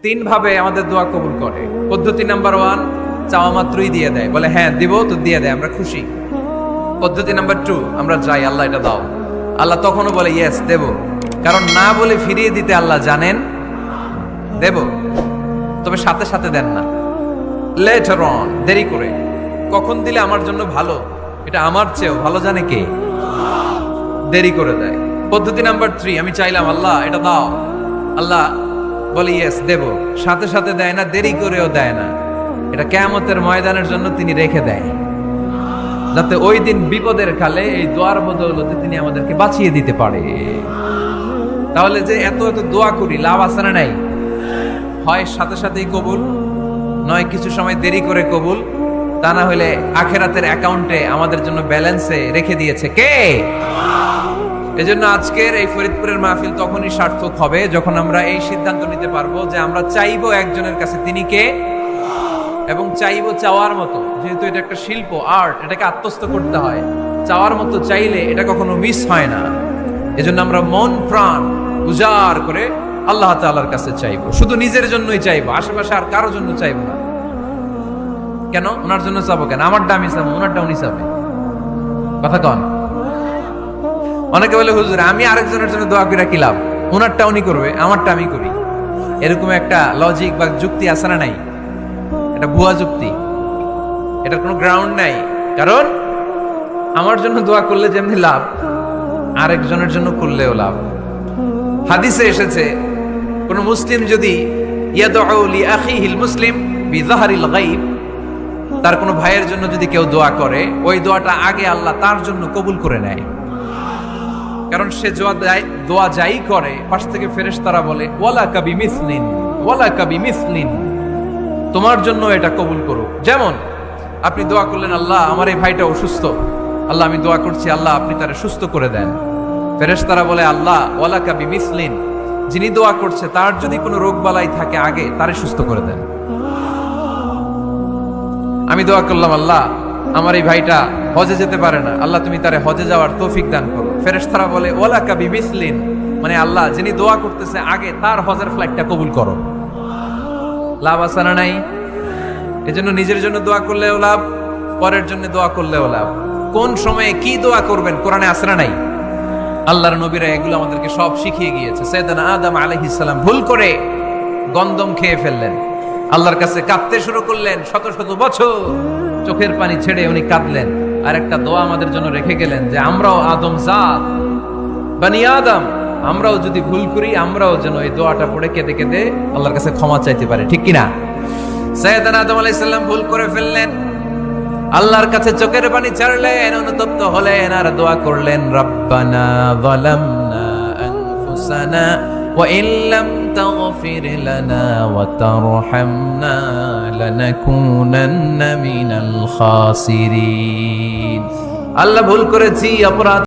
তিন ভাবে আমাদের দোয়া কবুল করে। পদ্ধতি নাম্বার 1, চাওয়া মাত্রই দিয়ে দেয়, বলে হ্যাঁ দিব তো দিয়ে দেয়, আমরা খুশি। পদ্ধতি নাম্বার 2, আমরা যাই আল্লাহ এটা দাও, আল্লাহ তখনও বলে ইয়েস দেব, কারণ না বলে ফিরিয়ে দিতে আল্লাহ জানেন দেব, তবে সাথে সাথে দেন না, লেটার অন, দেরি করে। কখন দিলে আমার জন্য ভালো, এটা আমার চেয়েও ভালো জানে কে? দেরি করে দেয়। পদ্ধতি নাম্বার 3, আমি চাইলাম আল্লাহ এটা দাও, আল্লাহ বলে ইয়েস দেব, সাথে সাথে দেয় না, দেরি করেও দেয় না। এটা কিয়ামতের ময়দানের জন্য তিনি রেখে দেয়, যাতে ওই দিন বিপদের কালে এই দোয়ার বদৌলতে তিনি আমাদেরকে বাঁচিয়ে দিতে পারে। তাহলে যে এত এত দোয়া করি, লাভ আছে না নাই? হয় সাথে সাথেই কবুল, নয় কিছু সময় দেরি করে কবুল, তা না হলে আখেরাতের অ্যাকাউন্টে আমাদের জন্য ব্যালেন্সে রেখে দিয়েছে কে? এজন্য আজকের এই ফরিদপুরের মাহফিল তখনই সার্থক হবে যখন আমরা এই সিদ্ধান্ত নিতে পারবো যে আমরা চাইবো একজনের কাছে, তিনি কে, এবং চাইবো চাওয়ার মতো। যেহেতু এটা একটা শিল্প, আর্ট, এটাকে আত্মস্থ করতে হয়। চাওয়ার মতো চাইলে এটা কখনো মিস হয় না। এজন্য আমরা মন প্রাণ উজাড় করে আল্লাহ তাআলার কাছে চাইবো, শুধু নিজের জন্যই চাইবো, আশেপাশে আর কারোর জন্য চাইবো না। কেন? ওনার জন্য চাবো কেন? আমারটা আমি চাবো, ওনারটা উনি চাবে। কথা কন। অনেকে বলে হুজুর আমি আরেকজনের জন্য দোয়া করে কি লাভ, ওনারটা উনি করবে, আমারটা আমি করি। এরকম একটা লজিক বা যুক্তি আছে না নাই? এটা ভুয়া যুক্তি, এটার কোনো গ্রাউন্ড নাই। কারণ আমার জন্য দোয়া করলে যেমনি লাভ, আরেকজনের জন্য করলেও লাভ। হাদিসে এসেছে কোন মুসলিম যদি ইয়াদউ লি আখিহিল মুসলিম বিযাহরিল গায়ব, তার কোনো ভাইয়ের জন্য যদি কেউ দোয়া করে, ওই দোয়াটা আগে আল্লাহ তার জন্য কবুল করে নেয়। কারণ সে দোয়া যাই করে, পাশ থেকে ফেরেশতারা বলে ওয়ালাকা বিমিসলিন, ওয়ালাকা বিমিসলিন, তোমার জন্য এটা কবুল করুক। যেমন আপনি দোয়া করলেন আল্লাহ আমার এই ভাইটা অসুস্থ, আল্লাহ আমি দোয়া করছি আল্লাহ আপনি তারে সুস্থ করে দেন। ফেরেশতারা বলে আল্লাহ ওয়ালাকা বিমিসলিন, যিনি দোয়া করছে তার যদি কোনো রোগ বালাই থাকে আগে তারে সুস্থ করে দেন। আমি দোয়া করলাম আল্লাহ আমার এই ভাইটা হজে যেতে পারে না, আল্লাহ তুমি তারে হজে যাওয়ার তৌফিক দান করো। ফেরেশতারা বলে ওয়ালাকা বিমিসলিন, মানে আল্লাহ যিনি দোয়া করতেছে আগে তার হজের ফ্লাইটটা কবুল করো। লাভ আছে না নাই? এজন্য নিজের জন্য দোয়া করলেও লাভ, পরের জন্য দোয়া করলেও লাভ। কোন সময়ে কি দোয়া করবেন কোরআনে আছে না নাই? আল্লাহর নবীরা এগুলো আমাদেরকে সব শিখিয়ে গিয়েছে। সাইয়েদনা আদম আলাইহিস সালাম ভুল করে গন্ধম খেয়ে ফেললেন, আল্লাহর কাছে কাঁদতে শুরু করলেন, শত শত বছর চোখের পানি ছেড়ে উনি কাঁদলেন। আর একটা দোয়া আমাদের জন্য রেখে গেলেন যে আমরাও আদম জাত, বনি আদম, আমরাও যদি ভুল করি আমরাও যেন এই দোয়াটা পড়ে কেঁদে কেঁদে আল্লাহর কাছে ক্ষমা চাইতে পারি, ঠিক কিনা? সাইয়েদনা আদম আলাইহিস সালাম ভুল করে ফেললেন, আল্লাহর কাছে চোখের পানি ছাড়লেন, অনুতপ্ত হলেন আর দোয়া করলেন রব্বানা যালামনা আনফুসানা ওয়া ইল্লাম তাগফির লানা ওয়া তারহামনা লানাকুনান্না মিনাল খাসিরিন। আল্লাহ ভুল করেছি, অপরাধ